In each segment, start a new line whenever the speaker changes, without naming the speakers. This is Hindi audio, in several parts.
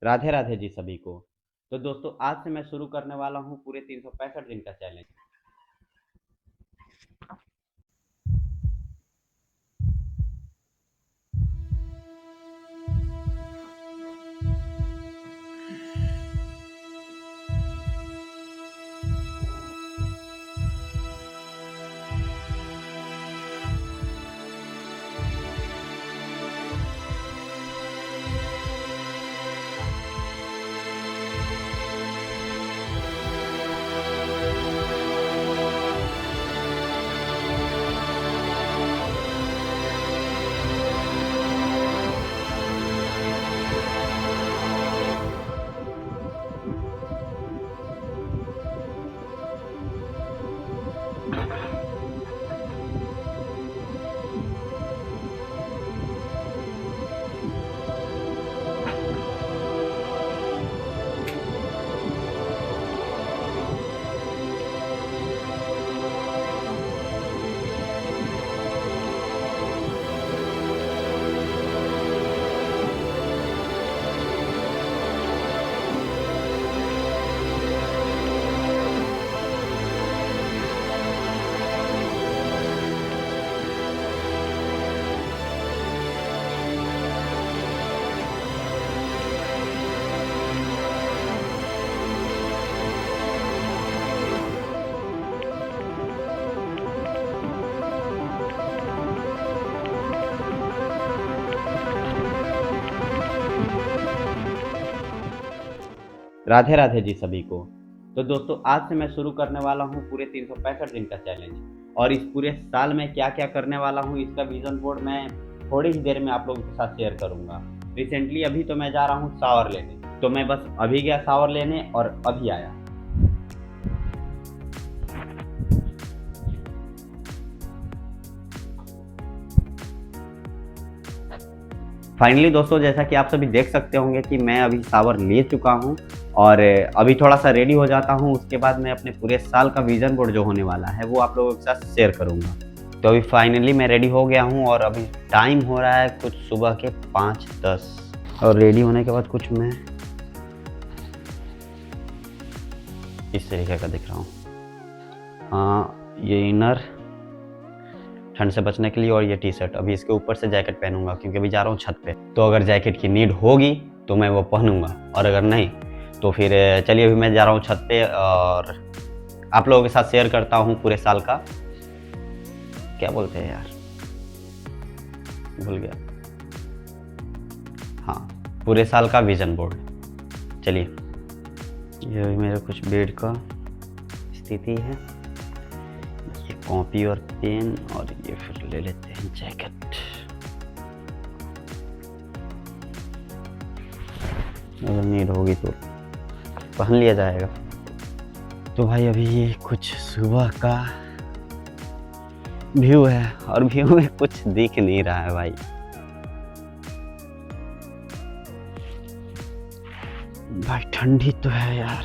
राधे राधे जी सभी को। तो दोस्तों आज से मैं शुरू करने वाला हूँ पूरे 365 दिन का चैलेंज। राधे राधे जी सभी को। तो दोस्तों आज से मैं शुरू करने वाला हूँ पूरे 365 दिन का चैलेंज, और इस पूरे साल में क्या क्या करने वाला हूँ इसका विजन बोर्ड मैं थोड़ी ही देर में आप लोगों के साथ शेयर करूँगा। रिसेंटली अभी तो मैं जा रहा हूँ शावर लेने, तो मैं बस अभी गया शावर लेने और अभी आया। फाइनली दोस्तों जैसा कि आप सभी देख सकते होंगे कि मैं अभी शावर ले चुका हूँ और अभी थोड़ा सा रेडी हो जाता हूँ। उसके बाद मैं अपने पूरे साल का विजन बोर्ड जो होने वाला है वो आप लोगों के साथ शेयर करूँगा। तो अभी फाइनली मैं रेडी हो गया हूँ और अभी टाइम हो रहा है कुछ सुबह के 5:10, और रेडी होने के बाद कुछ मैं इस तरीके का दिख रहा हूँ। हाँ, ये इनर ठंड से बचने के लिए और ये टी शर्ट। अभी इसके ऊपर से जैकेट पहनूंगा क्योंकि अभी जा रहा हूँ छत पे, तो अगर जैकेट की नीड होगी तो मैं वो पहनूंगा, और अगर नहीं तो फिर चलिए अभी मैं जा रहा हूँ छत पे और आप लोगों के साथ शेयर करता हूँ पूरे साल का, क्या बोलते हैं यार, भूल गया, हाँ, पूरे साल का विजन बोर्ड। चलिए, ये मेरा कुछ बेड का स्थिति है, ये कॉपी और पेन, और ये फिर ले लेते हैं जैकेट। अगर नीड होगी तो पहन लिया जाएगा। तो भाई अभी ये कुछ सुबह का व्यू है और व्यू में कुछ दिख नहीं रहा है भाई। भाई ठंडी तो है यार।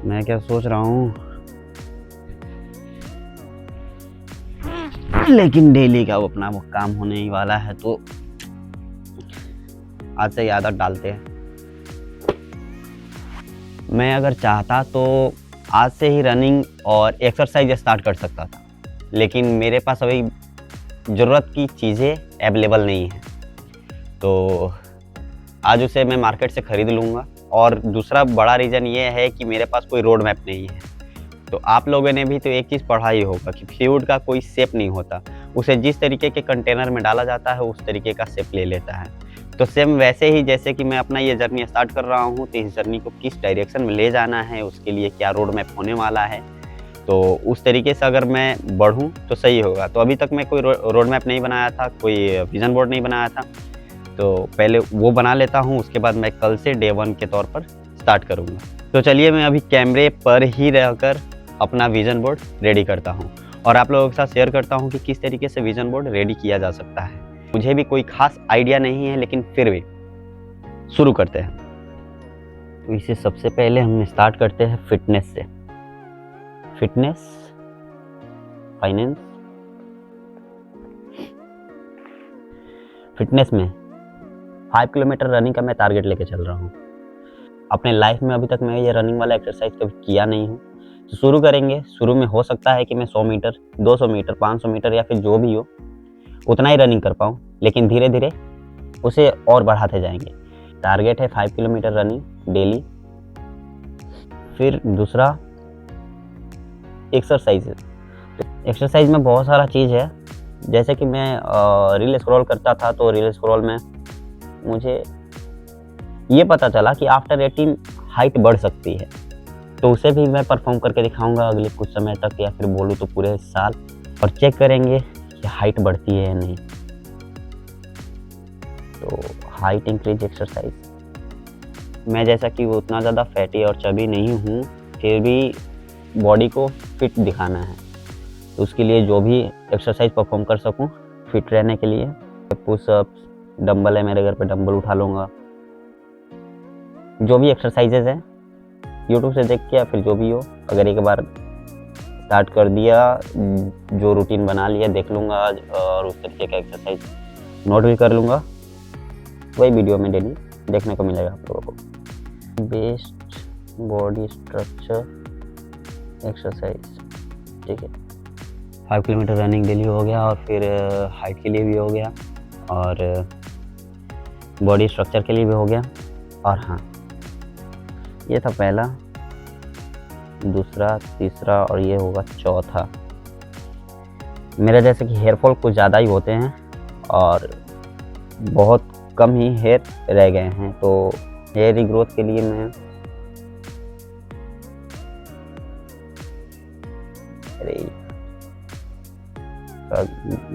मैं क्या सोच रहा हूँ, लेकिन डेली का वो अपना वो काम होने ही वाला है, तो आज से आदत डालते हैं। मैं अगर चाहता तो आज से ही रनिंग और एक्सरसाइज स्टार्ट कर सकता था, लेकिन मेरे पास अभी ज़रूरत की चीज़ें अवेलेबल नहीं है, तो आज उसे मैं मार्केट से ख़रीद लूँगा। और दूसरा बड़ा रीज़न ये है कि मेरे पास कोई रोड मैप नहीं है। तो आप लोगों ने भी तो एक चीज़ पढ़ा ही होगा कि फ्लूइड का कोई शेप नहीं होता, उसे जिस तरीके के कंटेनर में डाला जाता है उस तरीके का शेप ले लेता है। तो सेम वैसे ही जैसे कि मैं अपना ये जर्नी स्टार्ट कर रहा हूँ, तो इस जर्नी को किस डायरेक्शन में ले जाना है, उसके लिए क्या रोड मैप होने वाला है, तो उस तरीके से अगर मैं बढ़ूँ तो सही होगा। तो अभी तक मैं कोई रोड मैप नहीं बनाया था, कोई विज़न बोर्ड नहीं बनाया था, तो पहले वो बना लेता हूँ, उसके बाद मैं कल से डे 1 के तौर पर स्टार्ट करूँगा। तो चलिए मैं अभी कैमरे पर ही रहकर अपना विज़न बोर्ड रेडी करता हूँ और आप लोगों के साथ शेयर करता हूँ कि किस तरीके से विज़न बोर्ड रेडी किया जा सकता है। मुझे भी कोई खास आइडिया नहीं है, लेकिन फिर भी शुरू करते हैं। तो इसे सबसे पहले हम स्टार्ट करते हैं फिटनेस से। फिटनेस, फाइनेंस, फिटनेस में 5 किलोमीटर रनिंग का मैं टारगेट लेके चल रहा हूँ। अपने लाइफ में अभी तक मैं ये रनिंग वाला एक्सरसाइज कभी किया नहीं हूँ, तो शुरू करेंगे। शुरू में हो सकता है कि मैं 100 मीटर, 200 मीटर, 500 मीटर या फिर जो भी हो उतना ही रनिंग कर पाऊँ, लेकिन धीरे धीरे उसे और बढ़ाते जाएंगे। टारगेट है 5 किलोमीटर रनिंग डेली। फिर दूसरा एक्सरसाइज। एक्सरसाइज में बहुत सारा चीज़ है, जैसे कि मैं रील स्क्रॉल करता था, तो रील स्क्रॉल में मुझे ये पता चला कि आफ्टर 18 हाइट बढ़ सकती है, तो उसे भी मैं परफॉर्म करके दिखाऊंगा अगले कुछ समय तक, या फिर बोलूँ तो पूरे साल, और चेक करेंगे कि हाइट बढ़ती है या नहीं। तो हाइट इंक्रीज एक्सरसाइज। मैं जैसा कि उतना ज़्यादा फैटी और चबी नहीं हूँ, फिर भी बॉडी को फिट दिखाना है, तो उसके लिए जो भी एक्सरसाइज परफॉर्म कर सकूँ फिट रहने के लिए, पुशअप्स, डंबल है मेरे घर पे, डंबल उठा लूँगा। जो भी एक्सरसाइजेज हैं यूट्यूब से देख के या फिर जो भी हो, अगर एक बार स्टार्ट कर दिया, जो रूटीन बना लिया, देख लूँगा आज, और उस तरीके का एक्सरसाइज नोट भी कर लूँगा, वही वीडियो में डेली देखने को मिलेगा आप लोगों को। बेस्ट बॉडी स्ट्रक्चर एक्सरसाइज, ठीक है। 5 किलोमीटर रनिंग डेली हो गया, और फिर हाइट के लिए भी हो गया, और बॉडी स्ट्रक्चर के लिए भी हो गया। और हाँ, ये था पहला, दूसरा, तीसरा, और ये होगा चौथा। मेरा जैसे कि हेयर फॉल कुछ ज़्यादा ही होते हैं और बहुत कम ही हेयर रह गए हैं, तो हेयर रिग्रोथ के लिए मैं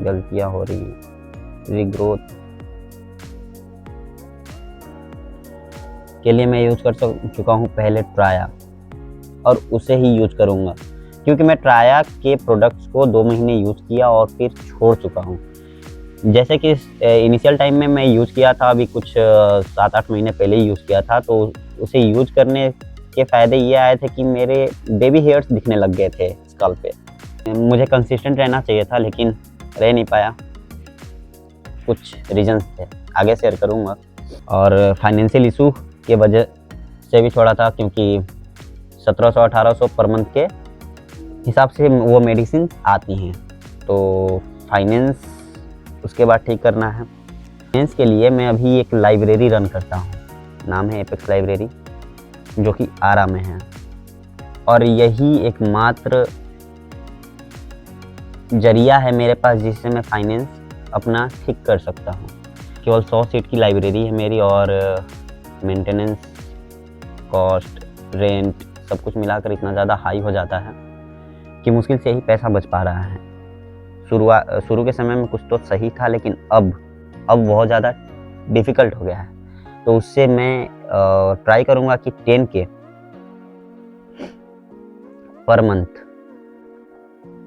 गलतियाँ हो रही हैं। रिग्रोथ के लिए मैं यूज कर चुका हूँ पहले ट्राया, और उसे ही यूज करूँगा, क्योंकि मैं ट्राया के प्रोडक्ट्स को 2 महीने यूज किया और फिर छोड़ चुका हूँ। जैसे कि इनिशियल टाइम में मैं यूज किया था, अभी कुछ 7-8 महीने पहले ही यूज किया था, तो उसे यूज करने के फ़ायदे ये आए थे कि मेरे बेबी हेयर्स दिखने लग गए थे स्कैल्प पे। मुझे कंसिस्टेंट रहना चाहिए था, लेकिन रह नहीं पाया, कुछ रीजंस थे, आगे शेयर करूँगा। और फाइनेंशियल इशू के वजह से भी छोड़ा था, क्योंकि 1700-1800 पर मंथ के हिसाब से वो मेडिसिन आती हैं, तो फाइनेंस उसके बाद ठीक करना है। फाइनेंस के लिए मैं अभी एक लाइब्रेरी रन करता हूँ, नाम है एपेक्स लाइब्रेरी, जो कि आरा में है, और यही एकमात्र जरिया है मेरे पास जिससे मैं फाइनेंस अपना ठीक कर सकता हूँ। केवल 100 सीट की लाइब्रेरी है मेरी, और मेंटेनेंस कॉस्ट, रेंट, सब कुछ मिलाकर इतना ज़्यादा हाई हो जाता है कि मुश्किल से ही पैसा बच पा रहा है। शुरू के समय में कुछ तो सही था, लेकिन अब बहुत ज़्यादा डिफ़िकल्ट हो गया है, तो उससे मैं ट्राई करूँगा कि 10K पर मंथ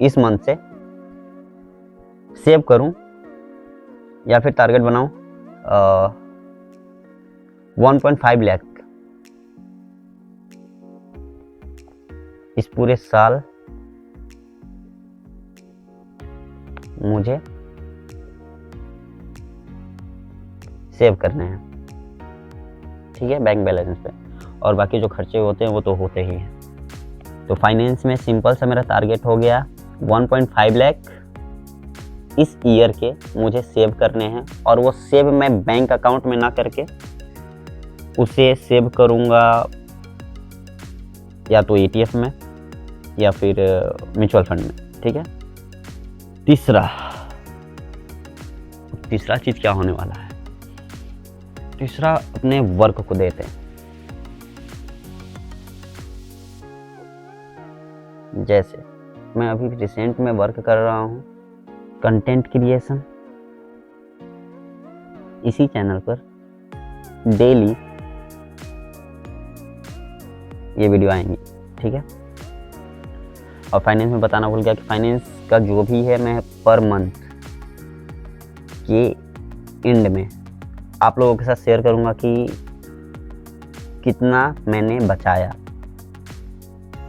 इस मंथ से सेव करूं, या फिर टारगेट बनाऊं 1.5 लाख इस पूरे साल मुझे सेव करने हैं, ठीक है, बैंक बैलेंस पे। और बाकी जो खर्चे होते हैं वो तो होते ही हैं। तो फाइनेंस में सिंपल सा मेरा टारगेट हो गया, 1.5 लाख इस ईयर के मुझे सेव करने हैं, और वो सेव मैं बैंक अकाउंट में ना करके उसे सेव करूँगा या तो ETF में या फिर म्यूचुअल फंड में, ठीक है। तीसरा चीज़ क्या होने वाला है? तीसरा, अपने वर्क को देते हैं। जैसे मैं अभी रिसेंट में वर्क कर रहा हूँ कंटेंट क्रिएशन, इसी चैनल पर डेली ये वीडियो आएंगी, ठीक है। और फाइनेंस में बताना भूल गया कि फाइनेंस का जो भी है मैं पर मंथ के एंड में आप लोगों के साथ शेयर करूंगा कि कितना मैंने बचाया,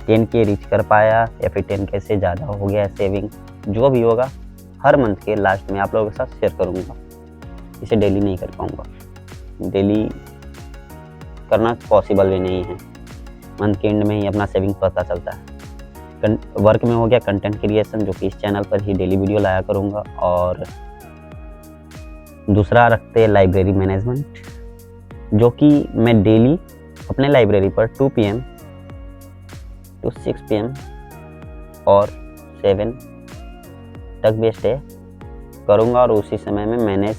10K रीच कर पाया या फिर 10K से ज़्यादा हो गया सेविंग, जो भी होगा हर मंथ के लास्ट में आप लोगों के साथ शेयर करूंगा। इसे डेली नहीं कर पाऊँगा, डेली करना पॉसिबल भी नहीं है। मंथ के एंड में ही अपना सेविंग पता चलता है। वर्क में हो गया कंटेंट क्रिएशन, जो कि इस चैनल पर ही डेली वीडियो लाया करूँगा, और दूसरा रखते हैं लाइब्रेरी मैनेजमेंट, जो कि मैं डेली अपने लाइब्रेरी पर 2 PM to 6 PM और 7 तक भी स्टे करूँगा, और उसी समय में मैनेज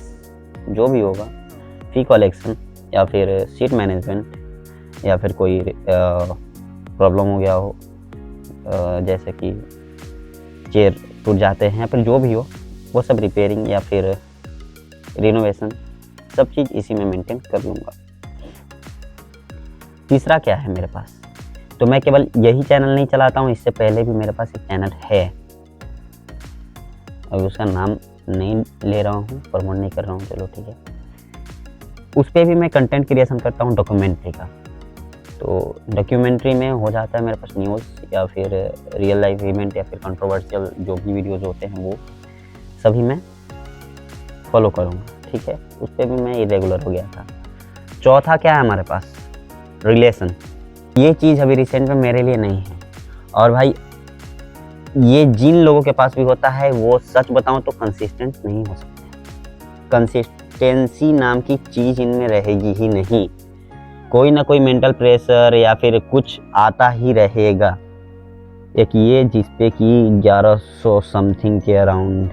जो भी होगा, फी कलेक्शन या फिर सीट मैनेजमेंट, या फिर कोई प्रॉब्लम हो गया हो, जैसे कि चेयर टूट जाते हैं, या फिर जो भी हो वो सब रिपेयरिंग या फिर रिनोवेशन, सब चीज़ इसी में मेंटेन कर लूँगा। तीसरा क्या है मेरे पास, तो मैं केवल यही चैनल नहीं चलाता हूँ, इससे पहले भी मेरे पास एक चैनल है, अभी उसका नाम नहीं ले रहा हूँ, प्रमोट नहीं कर रहा हूँ, चलो ठीक है। उस पर भी मैं कंटेंट क्रिएशन करता हूँ डॉक्यूमेंट्री का। तो डॉक्यूमेंट्री में हो जाता है मेरे पास न्यूज़ या फिर रियल लाइफ इवेंट या फिर कंट्रोवर्शियल जो भी वीडियोज़ होते हैं वो सभी मैं फॉलो करूँगा, ठीक है। उस पर भी मैं इरेगुलर हो गया था। चौथा क्या है हमारे पास, रिलेशन। ये चीज़ अभी रिसेंट में मेरे लिए नहीं है, और भाई ये जिन लोगों के पास भी होता है वो सच बताऊं तो कंसिस्टेंट नहीं हो सकते। कंसिस्टेंसी नाम की चीज़ इनमें रहेगी ही नहीं, कोई ना कोई मेंटल प्रेशर या फिर कुछ आता ही रहेगा। एक ये जिस पे कि 1100 समथिंग के अराउंड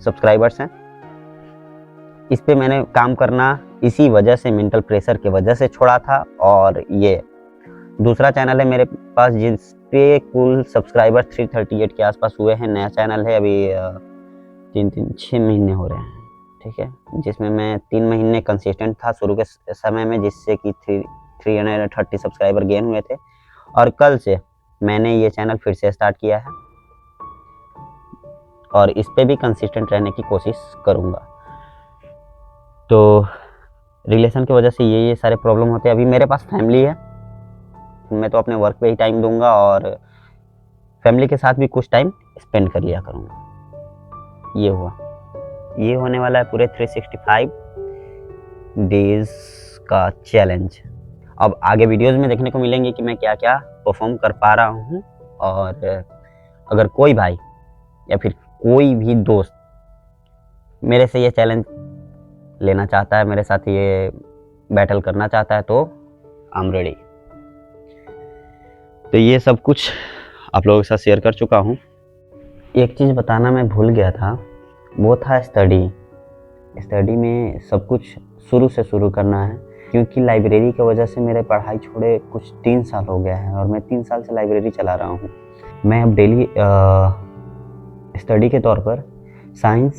सब्सक्राइबर्स हैं, इस पे मैंने काम करना इसी वजह से, मेंटल प्रेशर की वजह से छोड़ा था। और ये दूसरा चैनल है मेरे पास जिस पे कुल सब्सक्राइबर 338 के आसपास हुए हैं, नया चैनल है, अभी 6 महीने हो रहे हैं, ठीक है, जिसमें मैं 3 महीने कंसिस्टेंट था शुरू के समय में, जिससे कि 330 सब्सक्राइबर गेन हुए थे। और कल से मैंने ये चैनल फिर से स्टार्ट किया है, और इस पे भी कंसिस्टेंट रहने की कोशिश करूँगा। तो रिलेशन की वजह से ये सारे प्रॉब्लम होते हैं। अभी मेरे पास फैमिली है, मैं तो अपने वर्क पे ही टाइम दूंगा, और फैमिली के साथ भी कुछ टाइम स्पेंड कर लिया करूँगा। ये हुआ, ये होने वाला है पूरे 365 डेज का चैलेंज। अब आगे वीडियोस में देखने को मिलेंगे कि मैं क्या क्या परफॉर्म कर पा रहा हूँ। और अगर कोई भाई या फिर कोई भी दोस्त मेरे से ये चैलेंज लेना चाहता है, मेरे साथ ये बैटल करना चाहता है, तो आई एम रेडी। तो ये सब कुछ आप लोगों के साथ शेयर कर चुका हूँ। एक चीज़ बताना मैं भूल गया था, वो था स्टडी में सब कुछ शुरू से शुरू करना है, क्योंकि लाइब्रेरी की वजह से मेरे पढ़ाई छोड़े कुछ 3 साल हो गया है, और मैं 3 साल से लाइब्रेरी चला रहा हूँ। मैं अब डेली स्टडी के तौर पर science,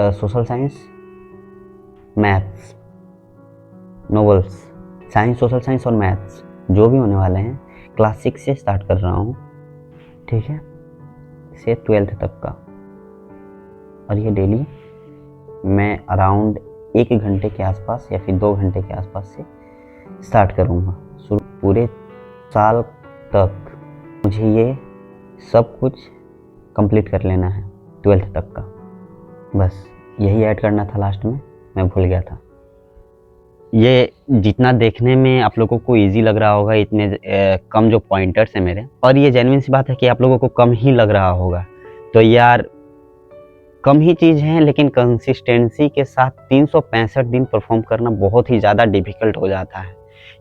social science, maths, novels, science, social science और मैथ्स जो भी होने वाले हैं क्लास 6 से स्टार्ट कर रहा हूँ, ठीक है, से 12th तक का। और ये डेली मैं अराउंड 1 घंटे के आसपास या फिर 2 घंटे के आसपास से स्टार्ट करूँगा। पूरे साल तक मुझे ये सब कुछ कंप्लीट कर लेना है, 12th तक का। बस यही ऐड करना था लास्ट में, मैं भूल गया था। ये जितना देखने में आप लोगों को इजी लग रहा होगा, इतने कम जो पॉइंटर्स हैं मेरे, और ये जेन्युइन सी बात है कि आप लोगों को कम ही लग रहा होगा, तो यार कम ही चीज़ है, लेकिन कंसिस्टेंसी के साथ 365 दिन परफॉर्म करना बहुत ही ज़्यादा डिफ़िकल्ट हो जाता है,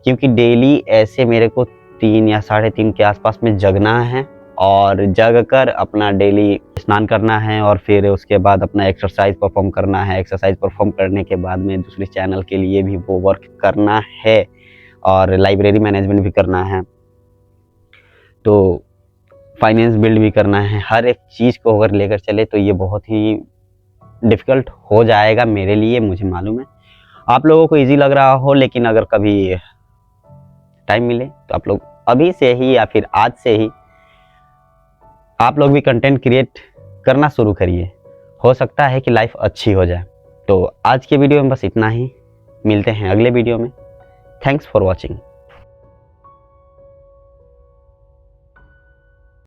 क्योंकि डेली ऐसे मेरे को 3 या 3:30 के आसपास में जगना है, और जग कर अपना डेली स्नान करना है, और फिर उसके बाद अपना एक्सरसाइज परफॉर्म करना है। एक्सरसाइज परफॉर्म करने के बाद में दूसरे चैनल के लिए भी वो वर्क करना है, और लाइब्रेरी मैनेजमेंट भी करना है, तो फाइनेंस बिल्ड भी करना है। हर एक चीज़ को अगर लेकर चले तो ये बहुत ही डिफ़िकल्ट हो जाएगा मेरे लिए, मुझे मालूम है। आप लोगों को इजी लग रहा हो, लेकिन अगर कभी टाइम मिले तो आप लोग अभी से ही या फिर आज से ही आप लोग भी कंटेंट क्रिएट करना शुरू करिए, हो सकता है कि लाइफ अच्छी हो जाए। तो आज के वीडियो में बस इतना ही, मिलते हैं अगले वीडियो में। Thanks for watching.